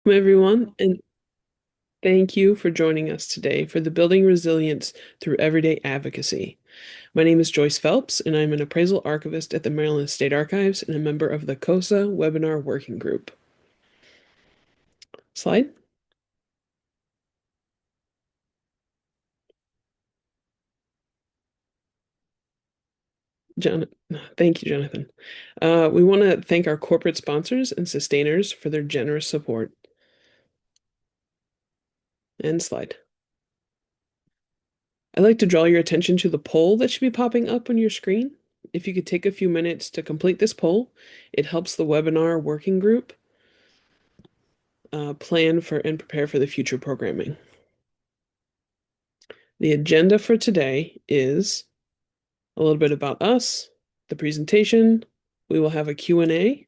Welcome, everyone, and thank you for joining us today for the Building Resilience Through Everyday Advocacy. My name is Joyce Phelps, and I'm an appraisal archivist at the Maryland State Archives and a member of the CoSA Webinar Working Group. Slide. John, thank you, Jonathan. We want to thank our corporate sponsors and sustainers for their generous support. And slide. I'd like to draw your attention to the poll that should be popping up on your screen. If you could take a few minutes to complete this poll, it helps the webinar working group plan for and prepare for the future programming. The agenda for today is a little bit about us, the presentation. We will have a Q&A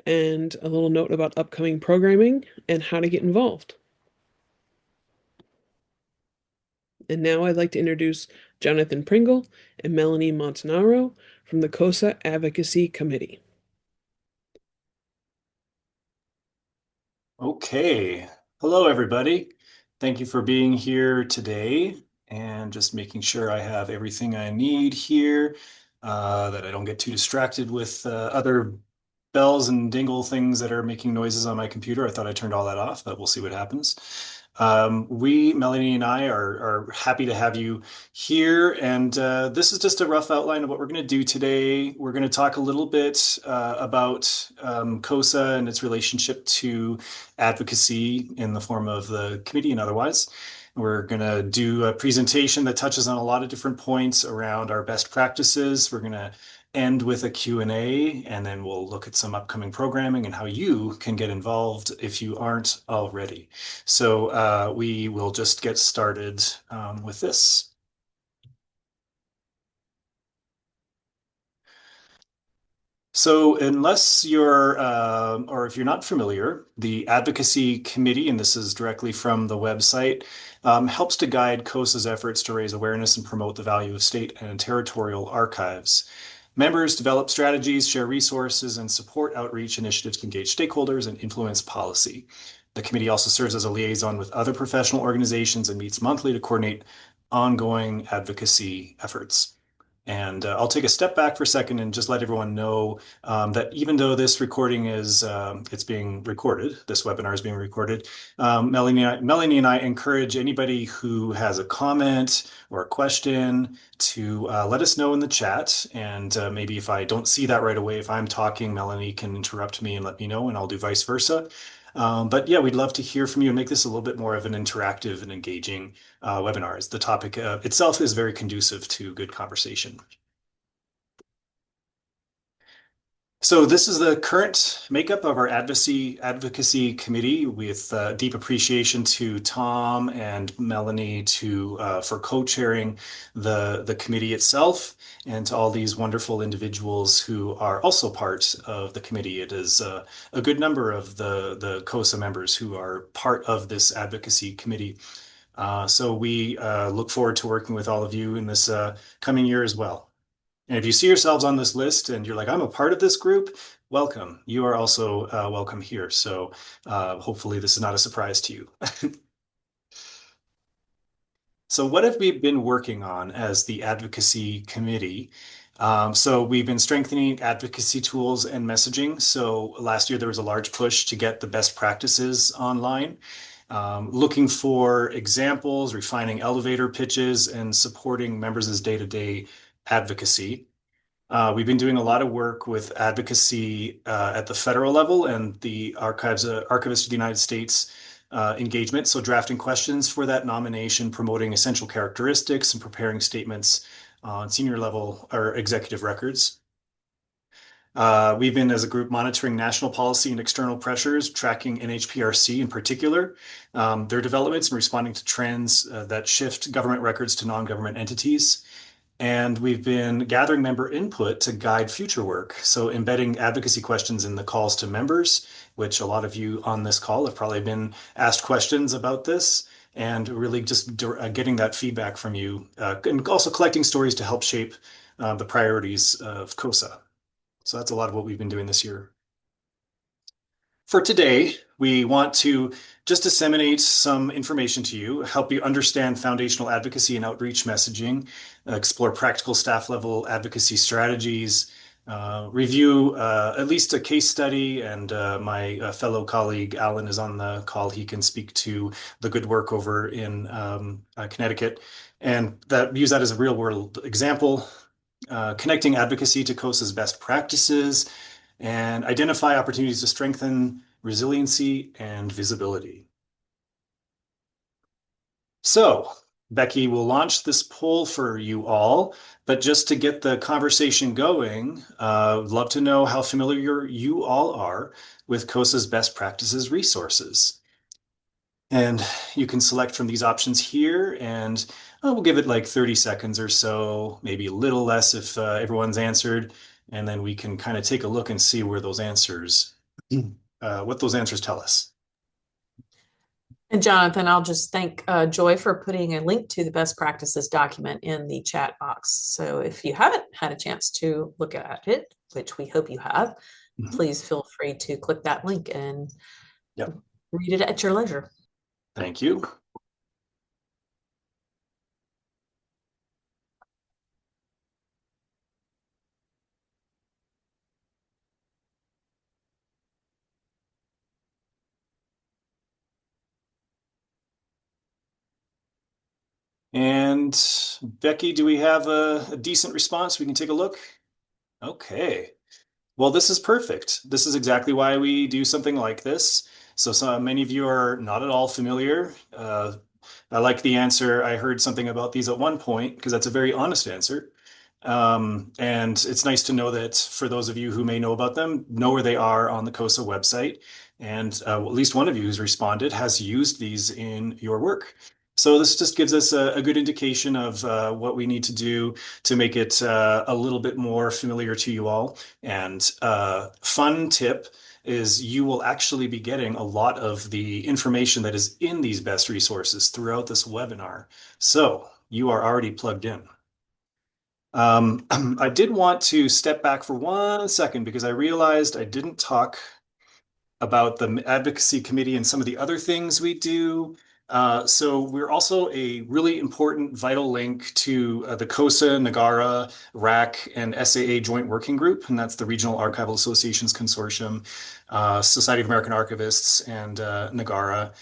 and a little note about upcoming programming and how to get involved. And now I'd like to introduce Jonathan Pringle and Melanie Montanaro from the CoSA Advocacy Committee. Okay. Hello, everybody. Thank you for being here today and just making sure I have everything I need here, that I don't get too distracted with other bells and dingle things that are making noises on my computer. I thought I turned all that off, but we'll see what happens. Melanie and I are happy to have you here. And this is just a rough outline of what we're going to do today. We're going to talk a little bit about CoSA and its relationship to advocacy in the form of the committee and otherwise. We're going to do a presentation that touches on a lot of different points around our best practices. We're going to end with a Q&A, and then we'll look at some upcoming programming and how you can get involved if you aren't already. So we will just get started with this. So unless you're, or if you're not familiar, the Advocacy Committee, and this is directly from the website, helps to guide CoSA's efforts to raise awareness and promote the value of state and territorial archives. Members develop strategies, share resources, and support outreach initiatives to engage stakeholders and influence policy. The committee also serves as a liaison with other professional organizations and meets monthly to coordinate ongoing advocacy efforts. And I'll take a step back for a second and just let everyone know that even though this recording is, it's being recorded, this webinar is being recorded, Melanie and I encourage anybody who has a comment or a question to let us know in the chat. And maybe if I don't see that right away, if I'm talking, Melanie can interrupt me and let me know, and I'll do vice versa. But yeah, we'd love to hear from you and make this a little bit more of an interactive and engaging webinar. As the topic itself is very conducive to good conversation. So this is the current makeup of our advocacy committee, with deep appreciation to Tom and Melanie for co-chairing the committee itself, and to all these wonderful individuals who are also part of the committee. It is a good number of the CoSA members who are part of this advocacy committee. So we look forward to working with all of you in this coming year as well. And if you see yourselves on this list and you're like, I'm a part of this group, welcome. You are also welcome here. So hopefully this is not a surprise to you. So what have we been working on as the advocacy committee? So we've been strengthening advocacy tools and messaging. So last year there was a large push to get the best practices online, looking for examples, refining elevator pitches, and supporting members' day-to-day advocacy. We've been doing a lot of work with advocacy at the federal level and the Archivists of the United States engagement. So drafting questions for that nomination, promoting essential characteristics, and preparing statements on senior level or executive records. We've been, as a group, monitoring national policy and external pressures, tracking NHPRC in particular, their developments and responding to trends that shift government records to non-government entities. And we've been gathering member input to guide future work. So embedding advocacy questions in the calls to members, which a lot of you on this call have probably been asked questions about this, and really just getting that feedback from you, and also collecting stories to help shape the priorities of CoSA. So that's a lot of what we've been doing this year. For today, we want to just disseminate some information to you, help you understand foundational advocacy and outreach messaging, explore practical staff level advocacy strategies, review at least a case study, and my fellow colleague Alan is on the call. He can speak to the good work over in Connecticut, and use that as a real world example, connecting advocacy to CoSA's best practices, and identify opportunities to strengthen resiliency and visibility. So, Becky will launch this poll for you all, but just to get the conversation going, I'd love to know how familiar you all are with CoSA's best practices resources. And you can select from these options here, and we'll give it like 30 seconds or so, maybe a little less if everyone's answered, and then we can kind of take a look and see where those answers, what those answers tell us. And Jonathan, I'll just thank Joy for putting a link to the best practices document in the chat box. So if you haven't had a chance to look at it, which we hope you have, please feel free to click that link and read it at your leisure. Thank you. And Becky, do we have a decent response? We can take a look. Okay. Well, this is perfect. This is exactly why we do something like this. So many of you are not at all familiar. I like the answer. I heard something about these at one point because that's a very honest answer. And it's nice to know that for those of you who may know about them, know where they are on the CoSA website. And at least one of you who's responded has used these in your work. So this just gives us a good indication of what we need to do to make it a little bit more familiar to you all. And fun tip is you will actually be getting a lot of the information that is in these best resources throughout this webinar. So you are already plugged in. I did want to step back for 1 second because I realized I didn't talk about the advocacy committee and some of the other things we do. So we're also a really important vital link to the CoSA, NAGARA, RAC, and SAA Joint Working Group, and that's the Regional Archival Associations Consortium, Society of American Archivists, and NAGARA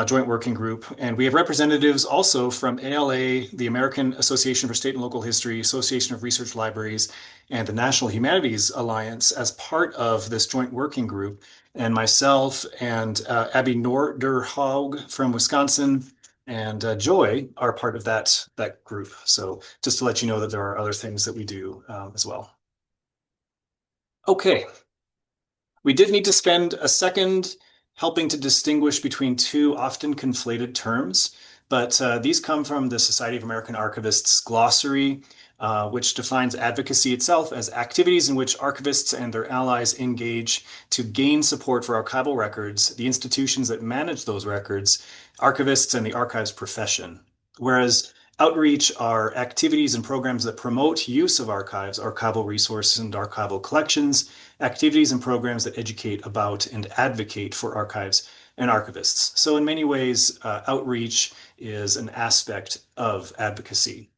Joint Working Group. And we have representatives also from ALA, the American Association for State and Local History, Association of Research Libraries, and the National Humanities Alliance as part of this joint working group. And myself and Abby Norderhaug from Wisconsin and Joy are part of that group. So just to let you know that there are other things that we do as well. Okay. We did need to spend a second helping to distinguish between two often conflated terms, but these come from the Society of American Archivists glossary, which defines advocacy itself as activities in which archivists and their allies engage to gain support for archival records, the institutions that manage those records, archivists, and the archives profession. Whereas outreach are activities and programs that promote use of archives, archival resources, and archival collections, activities and programs that educate about and advocate for archives and archivists. So in many ways, outreach is an aspect of advocacy.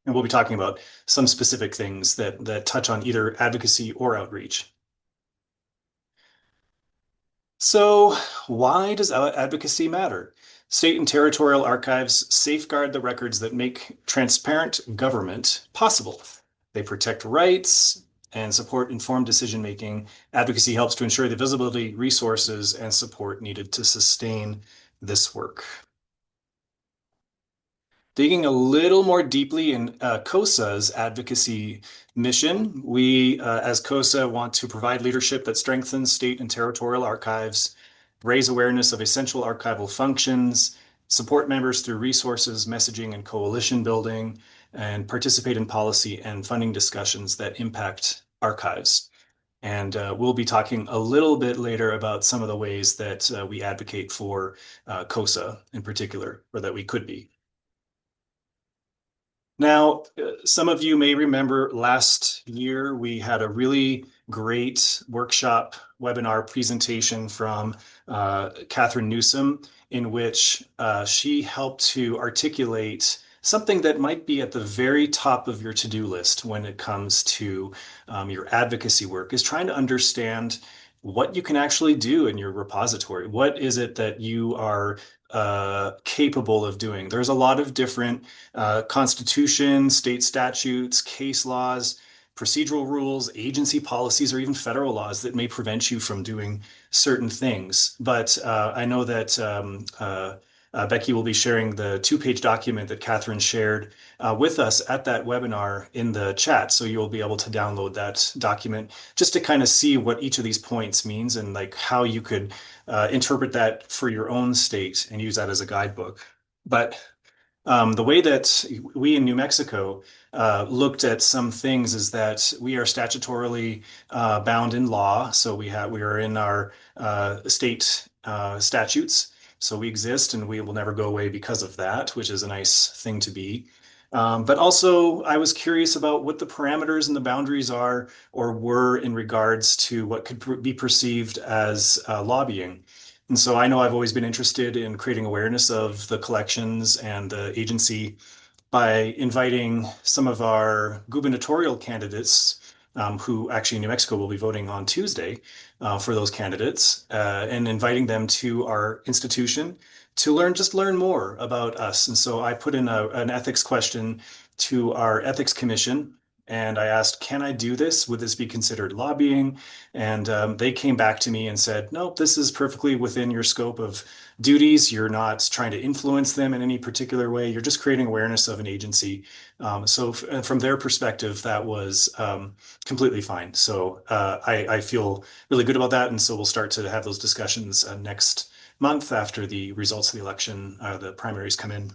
And we'll be talking about some specific things that touch on either advocacy or outreach. So why does advocacy matter? State and territorial archives safeguard the records that make transparent government possible. They protect rights and support informed decision-making. Advocacy helps to ensure the visibility, resources, and support needed to sustain this work. Digging a little more deeply in CoSA's advocacy mission, we as CoSA want to provide leadership that strengthens state and territorial archives, raise awareness of essential archival functions, support members through resources, messaging, and coalition building, and participate in policy and funding discussions that impact archives. And we'll be talking a little bit later about some of the ways that we advocate for CoSA in particular, or that we could be. Now, some of you may remember last year we had a really great workshop webinar presentation from Catherine Newsom, in which she helped to articulate something that might be at the very top of your to-do list when it comes to your advocacy work, is trying to understand what you can actually do in your repository. What is it that you are capable of doing? There's a lot of different constitution, state statutes, case laws, procedural rules, agency policies, or even federal laws that may prevent you from doing certain things. But I know that Becky will be sharing the two-page document that Catherine shared with us at that webinar in the chat. So you'll be able to download that document just to kind of see what each of these points means and like how you could interpret that for your own state and use that as a guidebook. But the way that we in New Mexico looked at some things is that we are statutorily bound in law. So we are in our state statutes. So we exist and we will never go away because of that, which is a nice thing to be. But also, I was curious about what the parameters and the boundaries are or were in regards to what could be perceived as lobbying. And so I know I've always been interested in creating awareness of the collections and the agency by inviting some of our gubernatorial candidates, who actually in New Mexico will be voting on Tuesday for those candidates, and inviting them to our institution to learn more about us. And so I put in an ethics question to our ethics commission. And I asked, can I do this? Would this be considered lobbying? And they came back to me and said, nope, this is perfectly within your scope of duties. You're not trying to influence them in any particular way. You're just creating awareness of an agency. So from their perspective, that was completely fine. So I feel really good about that. And so we'll start to have those discussions next month after the results of the election, the primaries come in.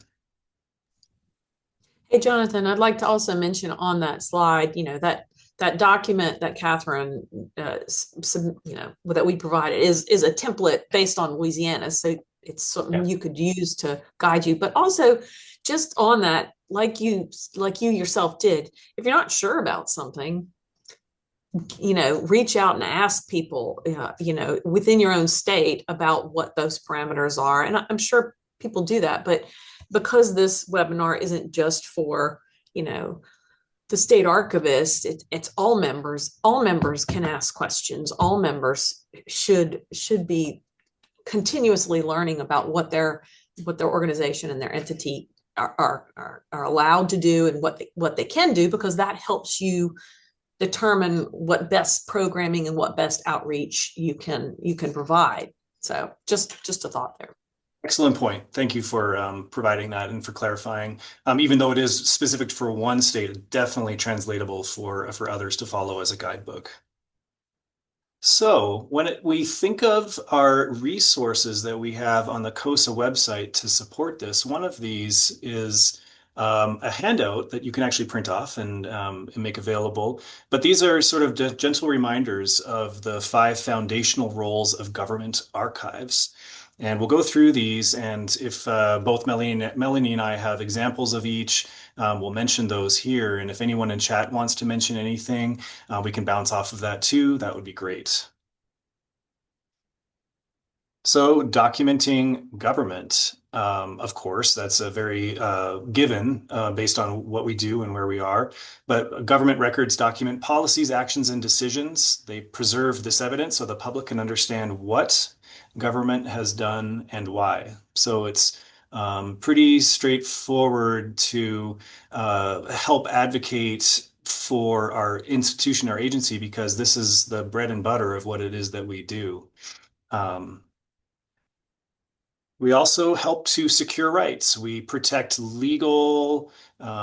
Hey, Jonathan, I'd like to also mention on that slide, that document that Catherine, that we provided is a template based on Louisiana. So it's something you could use to guide you, but also just on that, like you yourself did, if you're not sure about something, reach out and ask people, within your own state about what those parameters are. And I'm sure people do that, but because this webinar isn't just for, the state archivist, it's all members. All members can ask questions. All members should be continuously learning about what their organization and their entity are allowed to do and what they can do, because that helps you determine what best programming and what best outreach you can provide. So just a thought there. Excellent point. Thank you for providing that and for clarifying. Even though it is specific for one state, definitely translatable for others to follow as a guidebook. So when we think of our resources that we have on the CoSA website to support this, one of these is a handout that you can actually print off and make available. But these are sort of gentle reminders of the 5 foundational roles of government archives. And we'll go through these, and if both Melanie and I have examples of each, we'll mention those here. And if anyone in chat wants to mention anything, we can bounce off of that too. That would be great. So documenting government, of course, that's a very given based on what we do and where we are. But government records document policies, actions, and decisions. They preserve this evidence so the public can understand what government has done and why. So it's pretty straightforward to help advocate for our institution, our agency, because this is the bread and butter of what it is that we do. We also help to secure rights. We protect legal,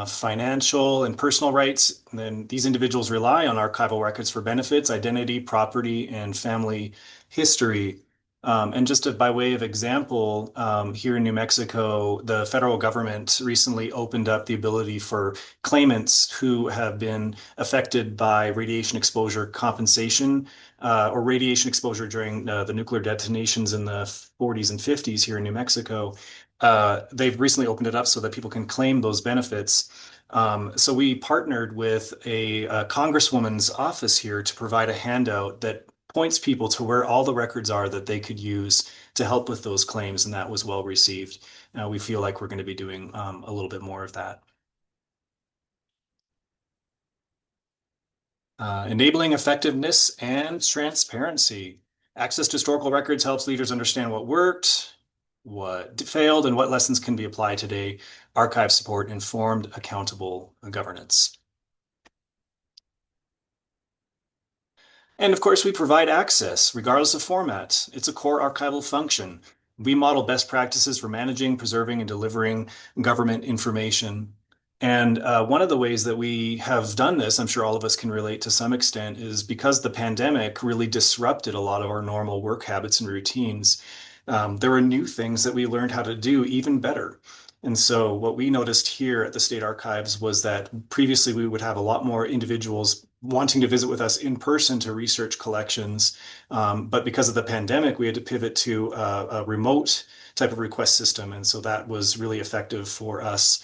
financial, and personal rights. And then these individuals rely on archival records for benefits, identity, property, and family history. And just by way of example, here in New Mexico, the federal government recently opened up the ability for claimants who have been affected by radiation exposure compensation or radiation exposure during the nuclear detonations in the 40s and 50s here in New Mexico. They've recently opened it up so that people can claim those benefits. So we partnered with a congresswoman's office here to provide a handout that points people to where all the records are that they could use to help with those claims, and that was well received. We feel like we're going to be doing a little bit more of that. Enabling effectiveness and transparency. Access to historical records helps leaders understand what worked, what failed, and what lessons can be applied today. Archive support informed, accountable governance. And of course, we provide access regardless of format. It's a core archival function. We model best practices for managing, preserving, and delivering government information. And one of the ways that we have done this, I'm sure all of us can relate to some extent, is because the pandemic really disrupted a lot of our normal work habits and routines. There were new things that we learned how to do even better. And so what we noticed here at the State Archives was that previously we would have a lot more individuals wanting to visit with us in person to research collections. But because of the pandemic, we had to pivot to a remote type of request system. And so that was really effective for us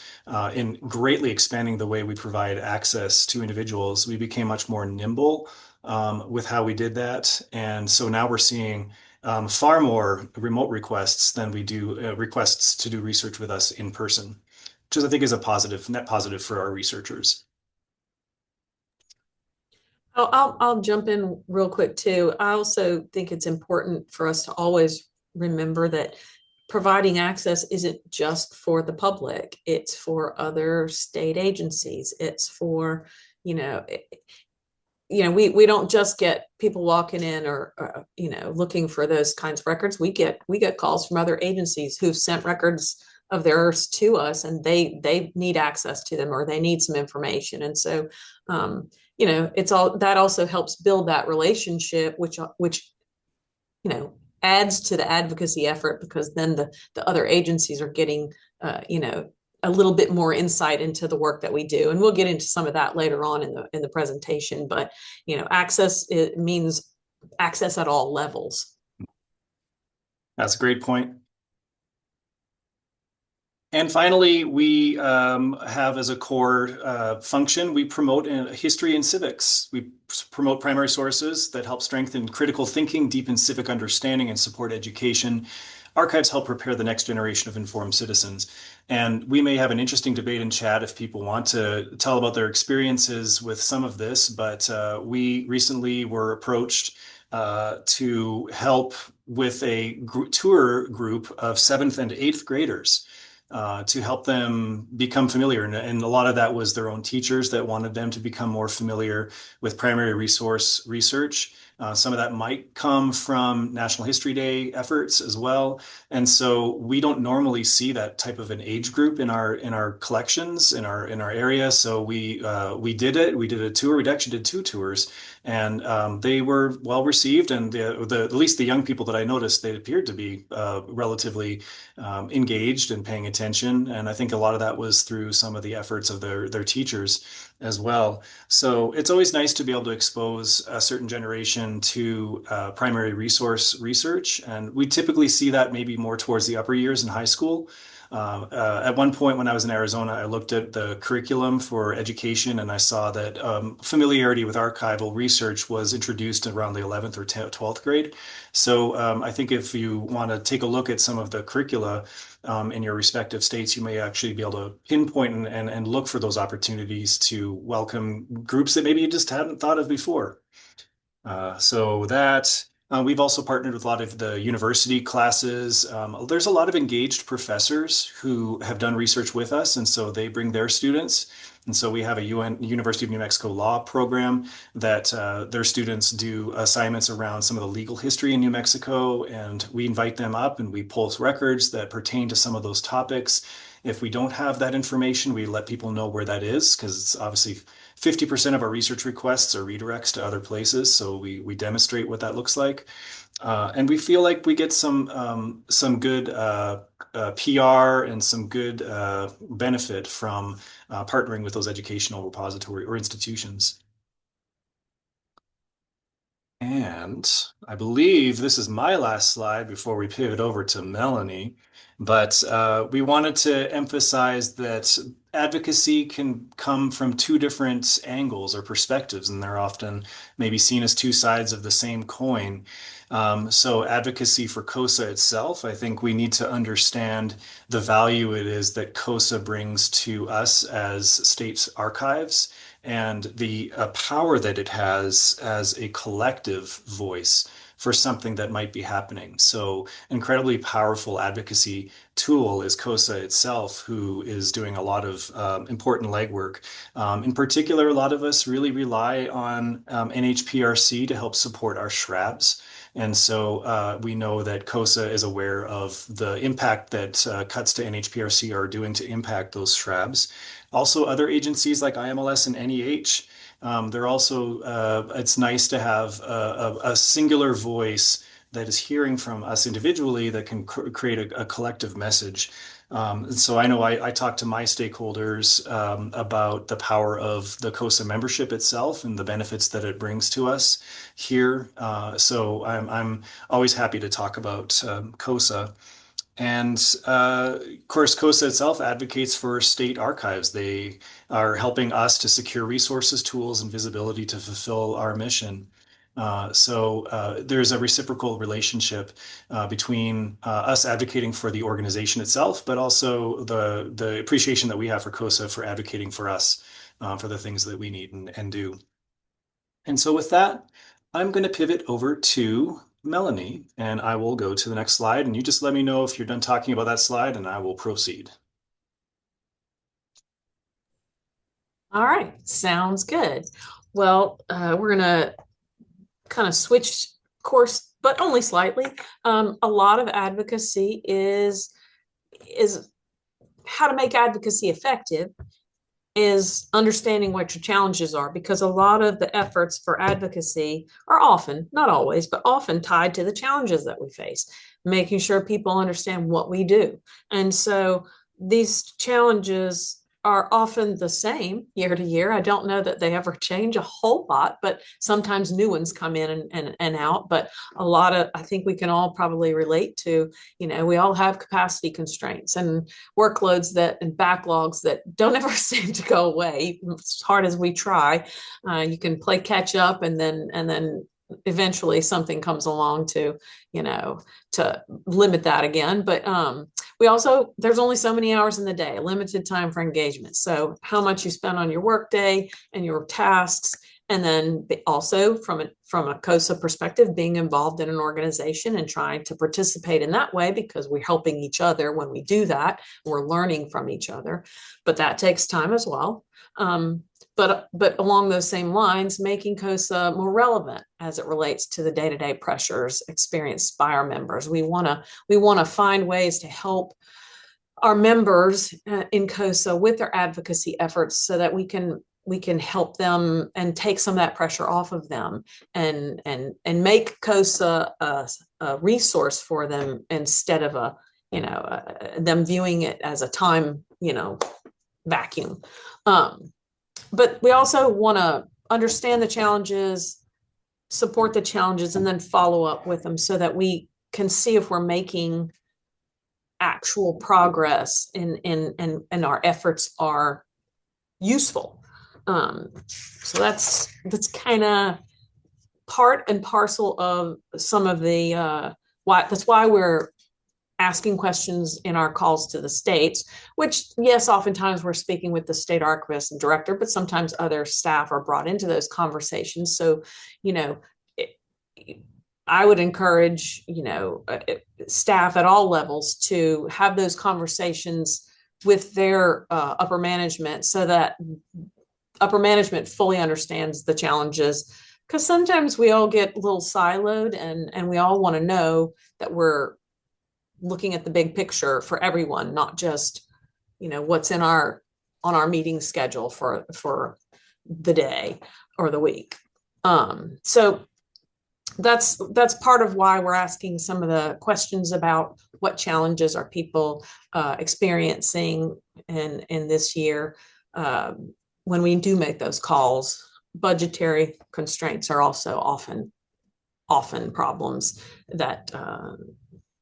in greatly expanding the way we provide access to individuals. We became much more nimble with how we did that. And so now we're seeing far more remote requests than we do requests to do research with us in person, which I think is a positive, net positive for our researchers. I'll jump in real quick too. I also think it's important for us to always remember that providing access isn't just for the public. It's for other state agencies. It's for, we don't just get people walking in or looking for those kinds of records. We get calls from other agencies who've sent records of theirs to us, and they need access to them, or they need some information. And so it's all that also helps build that relationship, which adds to the advocacy effort, because then the other agencies are getting a little bit more insight into the work that we do. And we'll get into some of that later on in the presentation. But access, it means access at all levels. That's a great point. And finally, we have as a core function, we promote history and civics. We promote primary sources that help strengthen critical thinking, deepen civic understanding, and support education. Archives help prepare the next generation of informed citizens. And we may have an interesting debate in chat if people want to tell about their experiences with some of this, but we recently were approached to help with a tour group of 7th and 8th graders. To help them become familiar. And a lot of that was their own teachers that wanted them to become more familiar with primary resource research. Some of that might come from National History Day efforts as well. And so we don't normally see that type of an age group in our collections, in our area. So we did it. We did a tour. We actually did 2 tours, and they were well received. And at least the young people that I noticed, they appeared to be relatively engaged and paying attention. And I think a lot of that was through some of the efforts of their teachers as well. So it's always nice to be able to expose a certain generation to primary resource research. And we typically see that maybe more towards the upper years in high school. At one point when I was in Arizona, I looked at the curriculum for education, and I saw that familiarity with archival research was introduced around the 11th or 12th grade. So I think if you want to take a look at some of the curricula in your respective states, you may actually be able to pinpoint and look for those opportunities to welcome groups that maybe you just hadn't thought of before. We've also partnered with a lot of the university classes. There's a lot of engaged professors who have done research with us, and so they bring their students. And so we have a University of New Mexico law program that their students do assignments around some of the legal history in New Mexico, and we invite them up and we pull records that pertain to some of those topics. If we don't have that information, we let people know where that is, because it's obviously 50% of our research requests are redirects to other places, so we demonstrate what that looks like. And we feel like we get some good PR and some good benefit from partnering with those educational repository or institutions. And I believe this is my last slide before we pivot over to Melanie. But we wanted to emphasize that advocacy can come from two different angles or perspectives, and they're often maybe seen as two sides of the same coin. So advocacy for CoSA itself, I think we need to understand the value it is that CoSA brings to us as state archives and the power that it has as a collective voice for something that might be happening. So incredibly powerful advocacy tool is CoSA itself, who is doing a lot of important legwork. In particular, a lot of us really rely on NHPRC to help support our SHRABs. And so we know that CoSA is aware of the impact that cuts to NHPRC are doing to impact those SHRABs. Also, other agencies like IMLS and NEH, they're also, it's nice to have a singular voice that is hearing from us individually that can create a collective message. So I know I talk to my stakeholders about the power of the CoSA membership itself and the benefits that it brings to us here. So I'm always happy to talk about CoSA. And of course, CoSA itself advocates for state archives. They are helping us to secure resources, tools, and visibility to fulfill our mission. So there's a reciprocal relationship between us advocating for the organization itself, but also the appreciation that we have for CoSA for advocating for us for the things that we need and do. And so with that, I'm going to pivot over to Melanie, and I will go to the next slide. And you just let me know if you're done talking about that slide, and I will proceed. All right, sounds good. Well, we're going to kind of switch course, but only slightly. A lot of advocacy is how to make advocacy effective is understanding what your challenges are, because a lot of the efforts for advocacy are often, not always, but often tied to the challenges that we face, making sure people understand what we do. And so these challenges are often the same year to year. I don't know that they ever change a whole lot, but sometimes new ones come in and out. But a lot of, I think we can all probably relate to, we all have capacity constraints and workloads and backlogs that don't ever seem to go away. As hard as we try, you can play catch up and then eventually something comes along to limit that again. But there's only so many hours in the day, a limited time for engagement. So how much you spend on your workday and your tasks, and then also from a CoSA perspective, being involved in an organization and trying to participate in that way, because we're helping each other when we do that. We're learning from each other, but that takes time as well. But along those same lines, making CoSA more relevant as it relates to the day-to-day pressures experienced by our members. We want to find ways to help our members in CoSA with their advocacy efforts, so that we can help them and take some of that pressure off of them, and make CoSA a resource for them, instead of them viewing it as a time vacuum. But we also want to understand the challenges, support the challenges, and then follow up with them, so that we can see if we're making actual progress and our efforts are useful. So that's kind of part and parcel of some of the that's why we're asking questions in our calls to the states, which, yes, oftentimes we're speaking with the state archivist and director, but sometimes other staff are brought into those conversations. So, I would encourage, staff at all levels to have those conversations with their upper management, so that upper management fully understands the challenges, because sometimes we all get a little siloed, and we all want to know that we're looking at the big picture for everyone, not just, what's on our meeting schedule for the day or the week. So that's part of why we're asking some of the questions about what challenges are people experiencing in this year when we do make those calls. Budgetary constraints are also often problems that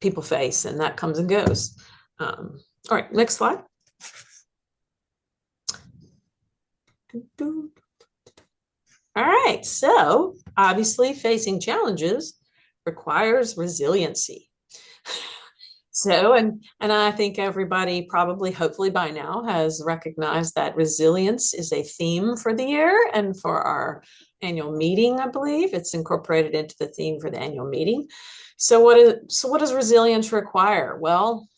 people face, and that comes and goes. All right, next slide. All right, so obviously facing challenges requires resiliency. So, and I think everybody probably, hopefully by now, has recognized that resilience is a theme for the year and for our annual meeting. I believe it's incorporated into the theme for the annual meeting. So what does resilience require? Well,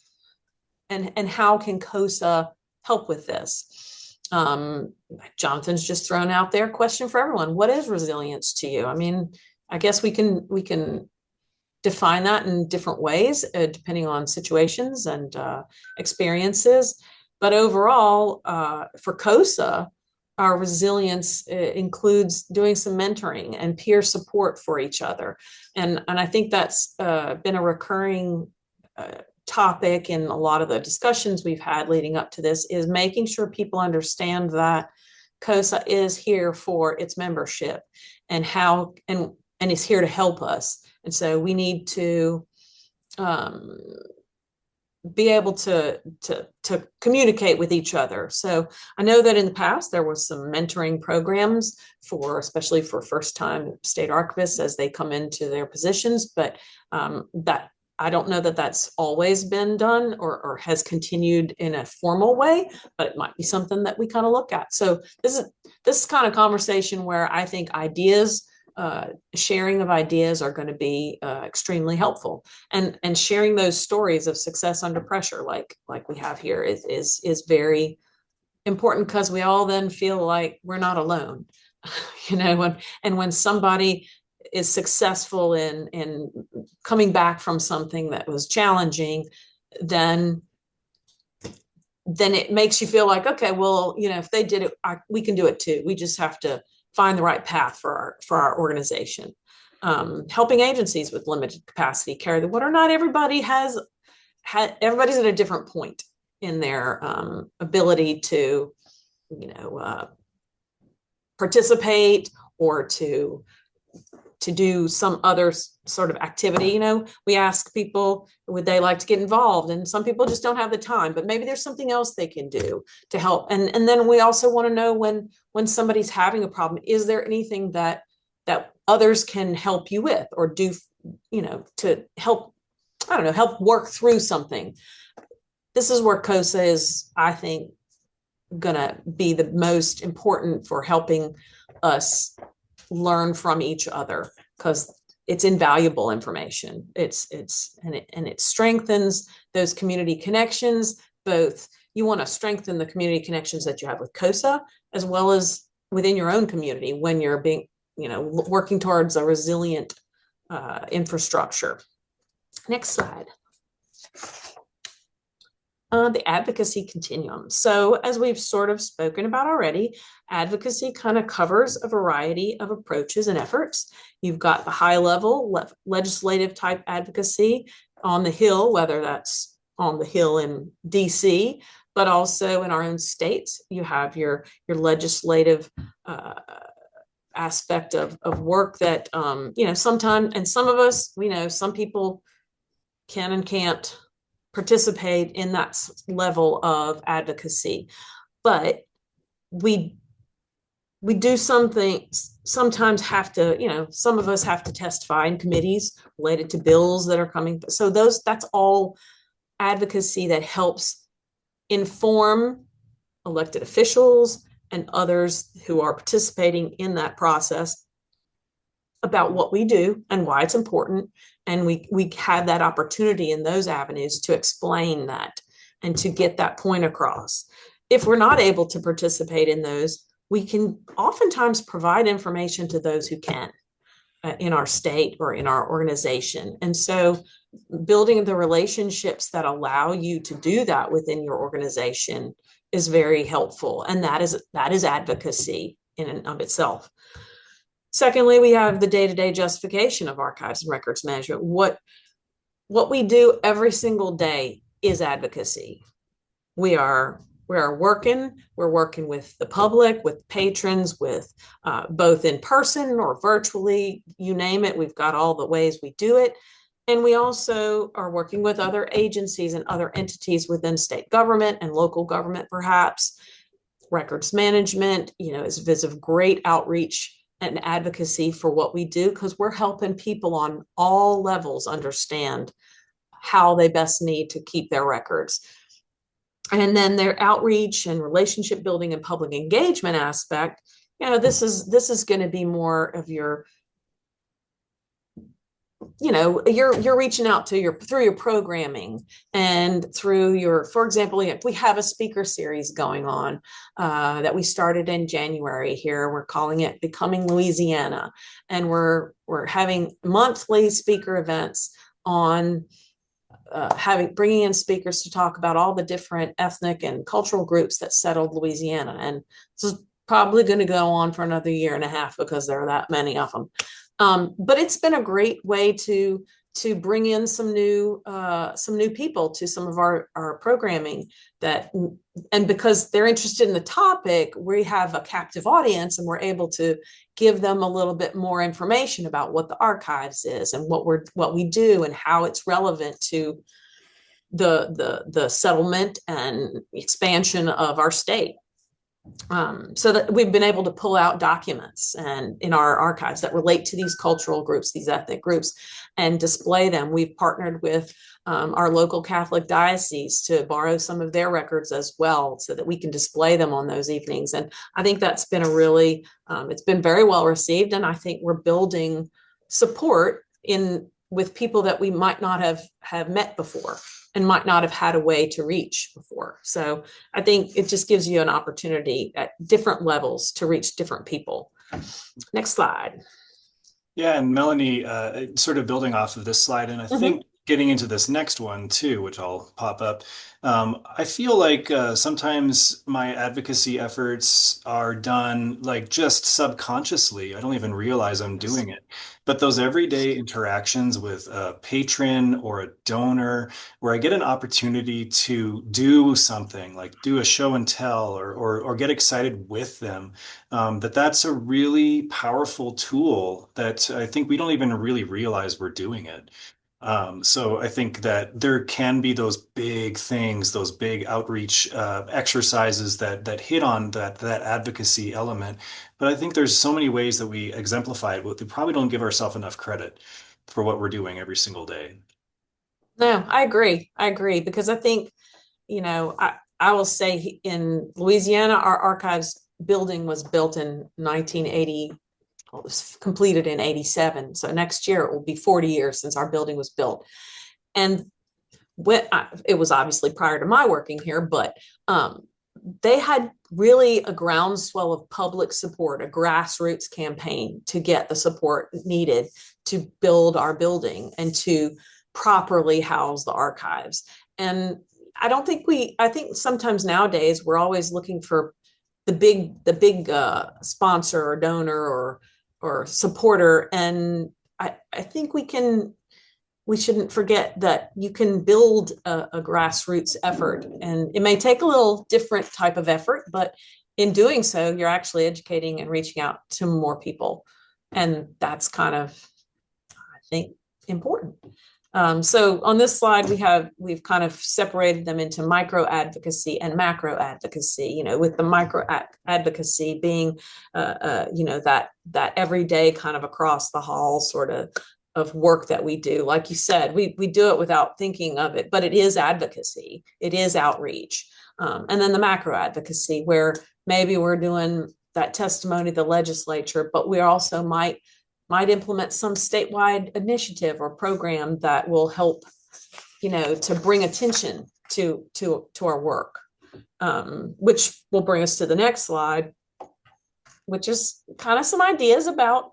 and how can CoSA help with this? Jonathan's just thrown out there a question for everyone. What is resilience to you? I mean, I guess we can define that in different ways, depending on situations and experiences. But overall, for CoSA, our resilience includes doing some mentoring and peer support for each other. And I think that's been a recurring topic in a lot of the discussions we've had leading up to this, is making sure people understand that CoSA is here for its membership and is here to help us. And so we need to be able to communicate with each other. So I know that in the past there was some mentoring programs especially for first-time state archivists as they come into their positions, but that I don't know that that's always been done or has continued in a formal way, but it might be something that we kind of look at. So this is kind of conversation where I think sharing of ideas are going to be extremely helpful, and sharing those stories of success under pressure, like we have here, is very important, because we all then feel like we're not alone, when somebody is successful in coming back from something that was challenging, then it makes you feel like, okay, well, if they did it, we can do it too. We just have to find the right path for our organization. Helping agencies with limited capacity carry the water. Not everybody everybody's at a different point in their ability to, participate or to do some other sort of activity. We ask people, would they like to get involved? And some people just don't have the time, but maybe there's something else they can do to help. And then we also want to know when somebody's having a problem, is there anything that others can help you with or do, to help, help work through something. This is where CoSA is, I think, gonna be the most important for helping us learn from each other, because it's invaluable information. It strengthens those community connections. Both, you want to strengthen the community connections that you have with CoSA, as well as within your own community when you're being, working towards a resilient infrastructure. Next slide. The advocacy continuum. So as we've sort of spoken about already, advocacy kind of covers a variety of approaches and efforts. You've got the high level legislative type advocacy on the Hill, whether that's on the Hill in DC, but also in our own states. You have your legislative aspect of work that, sometimes, and some of us, some people can and can't participate in that level of advocacy, but we do sometimes have to, some of us have to testify in committees related to bills that are coming. So that's all advocacy that helps inform elected officials and others who are participating in that process about what we do and why it's important. And we have that opportunity in those avenues to explain that and to get that point across. If we're not able to participate in those, we can oftentimes provide information to those who can in our state or in our organization. And so building the relationships that allow you to do that within your organization is very helpful. And that is advocacy in and of itself. Secondly, we have the day-to-day justification of archives and records management. What we do every single day is advocacy. We're working with the public, with patrons, with both in person or virtually, you name it. We've got all the ways we do it. And we also are working with other agencies and other entities within state government and local government, perhaps. Records management, is of great outreach and advocacy for what we do, because we're helping people on all levels understand how they best need to keep their records. And then their outreach and relationship building and public engagement aspect, this is going to be more of your, you're reaching out to through your programming and through your, for example, we have a speaker series going on that we started in January here. We're calling it Becoming Louisiana, and we're having monthly speaker events on bringing in speakers to talk about all the different ethnic and cultural groups that settled Louisiana. And this is probably going to go on for another year and a half because there are that many of them. But it's been a great way to bring in some new people to some of our programming and because they're interested in the topic, we have a captive audience and we're able to give them a little bit more information about what the archives is and what we do and how it's relevant to the settlement and expansion of our state. So that we've been able to pull out documents and in our archives that relate to these cultural groups, these ethnic groups, and display them. We've partnered with our local Catholic diocese to borrow some of their records as well, so that we can display them on those evenings. And I think that's been it's been very well received. And I think we're building support with people that we might not have met before and might not have had a way to reach before. So I think it just gives you an opportunity at different levels to reach different people. Next slide. Yeah, and Melanie, sort of building off of this slide, and I think getting into this next one too, which I'll pop up. I feel like sometimes my advocacy efforts are done like just subconsciously. I don't even realize I'm doing it. But those everyday interactions with a patron or a donor, where I get an opportunity to do something like do a show and tell or get excited with them, that's a really powerful tool that I think we don't even really realize we're doing it. So I think that there can be those big things, those big outreach exercises that hit on that advocacy element. But I think there's so many ways that we exemplify it, but we probably don't give ourselves enough credit for what we're doing every single day. No, I agree. Because I think, I will say in Louisiana, our archives building was built in 1980. Well, it was completed in 87. So next year it will be 40 years since our building was built. And it was obviously prior to my working here, but they had really a groundswell of public support, a grassroots campaign to get the support needed to build our building and to properly house the archives. And I think sometimes nowadays we're always looking for the big sponsor or donor or supporter. And I think we shouldn't forget that you can build a grassroots effort, and it may take a little different type of effort, but in doing so, you're actually educating and reaching out to more people. And that's kind of, I think, important. So on this slide, we've kind of separated them into micro advocacy and macro advocacy, with the micro advocacy being, that everyday kind of across the hall sort of work that we do. Like you said, we do it without thinking of it, but it is advocacy. It is outreach. And then the macro advocacy, where maybe we're doing that testimony to the legislature, but we also might implement some statewide initiative or program that will help, to bring attention to our work, which will bring us to the next slide, which is kind of some ideas about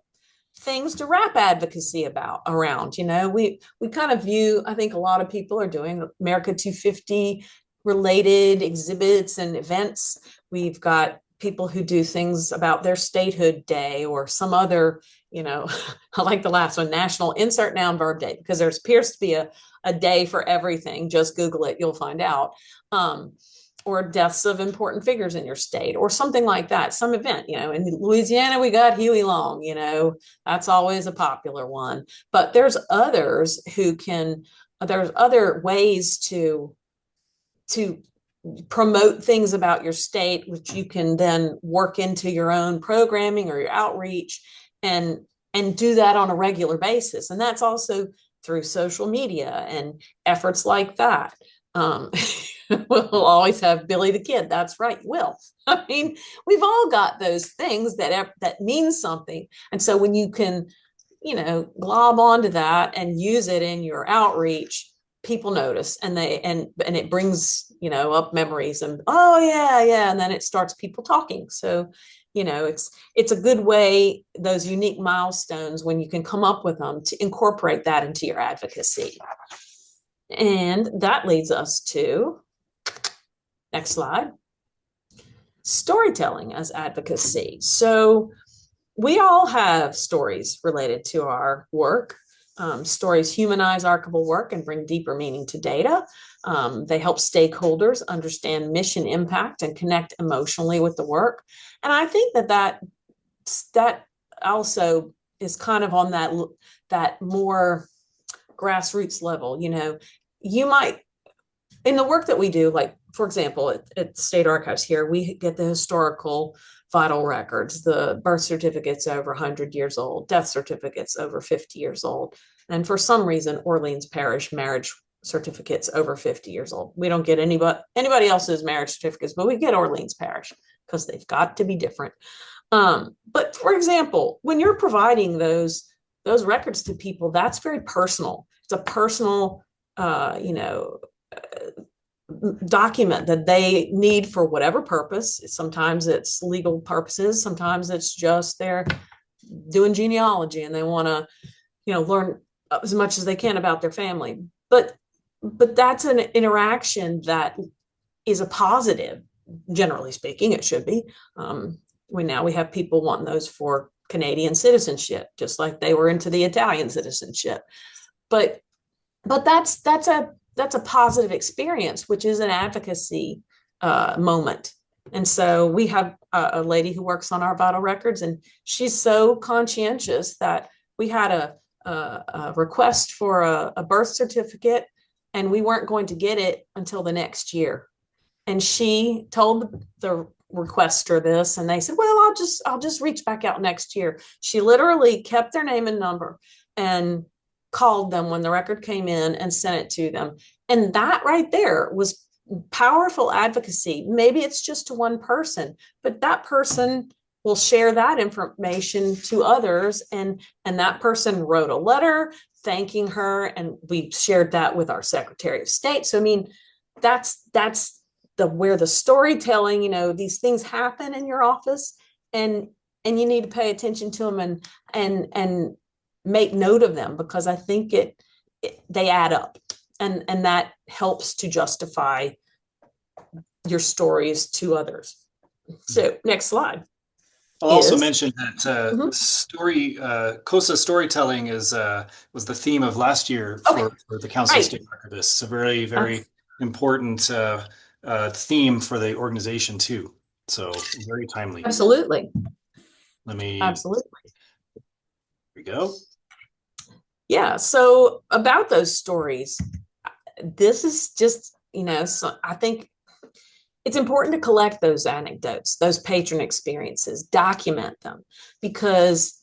things to wrap advocacy around. We kind of view, I think a lot of people are doing America 250 related exhibits and events. We've got people who do things about their statehood day or some other, I like the last one, National Insert Noun Verb Day, because there appears to be a day for everything. Just Google it, you'll find out. Or deaths of important figures in your state or something like that, some event. In Louisiana, we got Huey Long, that's always a popular one. But there's others there's other ways to promote things about your state, which you can then work into your own programming or your outreach and do that on a regular basis. And that's also through social media and efforts like that. We'll always have Billy the Kid. That's right, Will. I mean, we've all got those things that mean something. And so when you can, glob onto that and use it in your outreach, people notice and it brings, up memories and, oh yeah. And then it starts people talking. So, it's a good way, those unique milestones, when you can come up with them, to incorporate that into your advocacy. And that leads us to, next slide, storytelling as advocacy. So we all have stories related to our work. Stories humanize archival work and bring deeper meaning to data. They help stakeholders understand mission impact and connect emotionally with the work. And I think that also is kind of on that more grassroots level. You might, in the work that we do, like, for example, at State Archives here, we get the historical vital records, the birth certificates over 100 years old, death certificates over 50 years old. And for some reason, Orleans Parish marriage certificates over 50 years old. We don't get anybody else's marriage certificates, but we get Orleans Parish because they've got to be different. But for example, when you're providing those records to people, that's very personal. It's a personal, document that they need for whatever purpose. Sometimes it's legal purposes. Sometimes it's just they're doing genealogy and they want to, learn as much as they can about their family. But that's an interaction that is a positive, generally speaking. It should be. We have people wanting those for Canadian citizenship, just like they were into the Italian citizenship. But that's a positive experience, which is an advocacy moment. And so we have a lady who works on our vital records, and she's so conscientious that we had a request for a birth certificate, and we weren't going to get it until the next year. And she told the requester this, and they said, well, I'll just reach back out next year. She literally kept their name and number and called them when the record came in and sent it to them. And that right there was powerful advocacy. Maybe it's just to one person, but that person will share that information to others. And that person wrote a letter thanking her. And we shared that with our Secretary of State. So, I mean, that's where the storytelling, these things happen in your office, and you need to pay attention to them and make note of them, because I think they add up, and that helps to justify your stories to others. So next slide. I'll also mention that CoSA storytelling was the theme of last year for the Council of State Archivists. A very, very important theme for the organization too. So very timely. Absolutely. Absolutely. Here we go. Yeah. So about those stories, this is just, so I think it's important to collect those anecdotes, those patron experiences, document them, because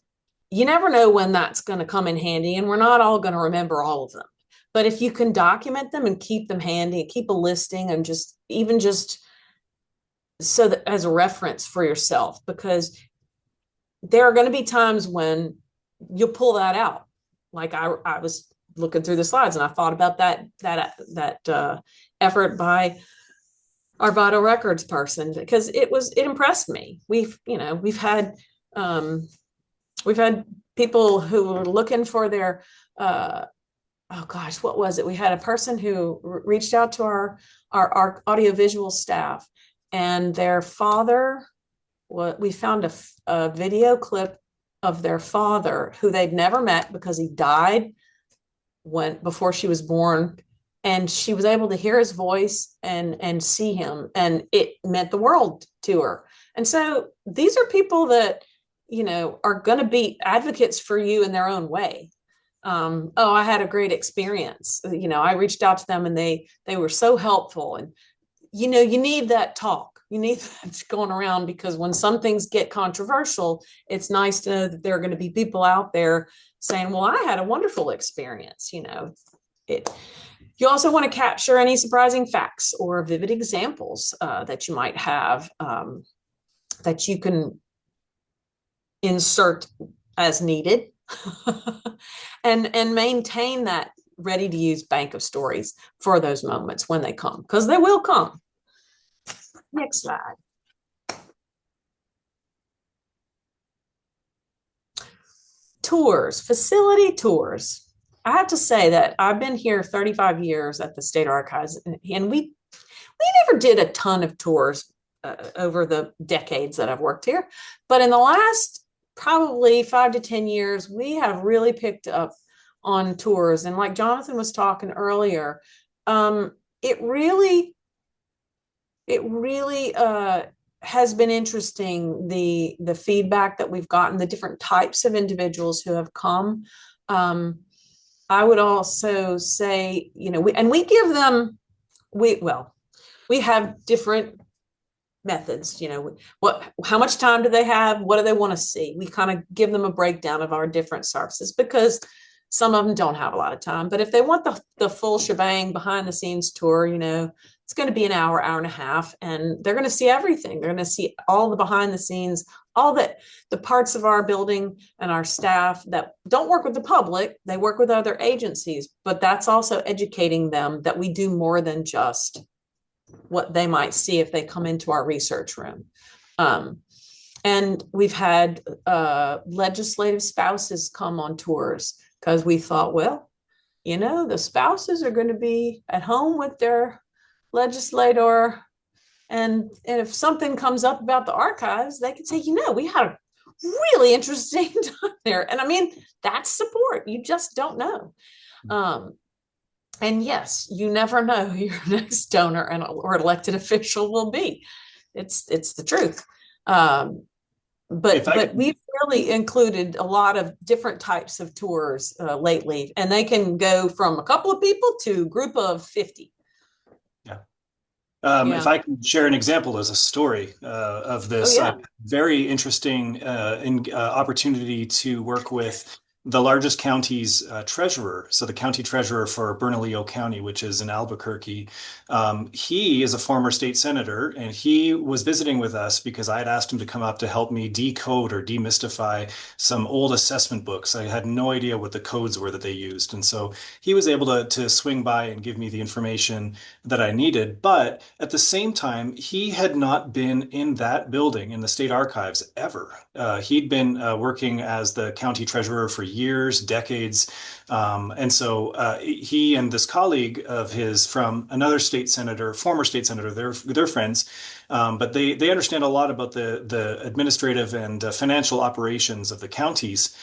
you never know when that's going to come in handy, and we're not all going to remember all of them. But if you can document them and keep them handy, keep a listing, and just so that as a reference for yourself, because there are going to be times when you'll pull that out. Like I was looking through the slides and I thought about that effort by our vital records person, because it impressed me. We've had people who were looking for their what was it? We had a person who reached out to our audiovisual staff, and their father we found a video clip of their father who they'd never met because he died before she was born, and she was able to hear his voice and see him, and it meant the world to her. And so these are people that are going to be advocates for you in their own way. Oh, I had a great experience. I reached out to them and they were so helpful. And you need that talk. You need that going around, because when some things get controversial, it's nice to know that there are going to be people out there saying, well, I had a wonderful experience. You also want to capture any surprising facts or vivid examples that you might have, that you can insert as needed, and maintain that ready to use bank of stories for those moments when they come, because they will come. Next slide. Tours, facility tours. I have to say that I've been here 35 years at the State Archives, and we never did a ton of tours over the decades that I've worked here. But in the last probably 5 to 10 years, we have really picked up on tours. And like Jonathan was talking earlier, it really has been interesting, the feedback that we've gotten, the different types of individuals who have come. I would also say, we give them, we have different methods. How much time do they have? What do they want to see? We kind of give them a breakdown of our different services, because some of them don't have a lot of time. But if they want the full shebang behind the scenes tour, it's going to be an hour and a half, and they're going to see everything. They're going to see all the behind the scenes, all the parts of our building and our staff that don't work with the public. They work with other agencies, but that's also educating them that we do more than just what they might see if they come into our research room. And we've had legislative spouses come on tours, because we thought, well, the spouses are going to be at home with their legislator. And if something comes up about the archives, they can say, we had a really interesting time there. And I mean, that's support. You just don't know. And yes, you never know who your next donor or elected official will be. It's the truth. But we've really included a lot of different types of tours lately, and they can go from a couple of people to a group of 50. Yeah. If I can share an example as a story of this, very interesting opportunity to work with the largest county's treasurer. So the county treasurer for Bernalillo County, which is in Albuquerque. He is a former state senator, and he was visiting with us because I had asked him to come up to help me decode or demystify some old assessment books. I had no idea what the codes were that they used. And so he was able to swing by and give me the information that I needed. But at the same time, he had not been in that building in the state archives ever. He'd been working as the county treasurer for years, decades. And so he and this colleague of his from another state senator, former state senator, they're friends, but they understand a lot about the administrative and financial operations of the counties.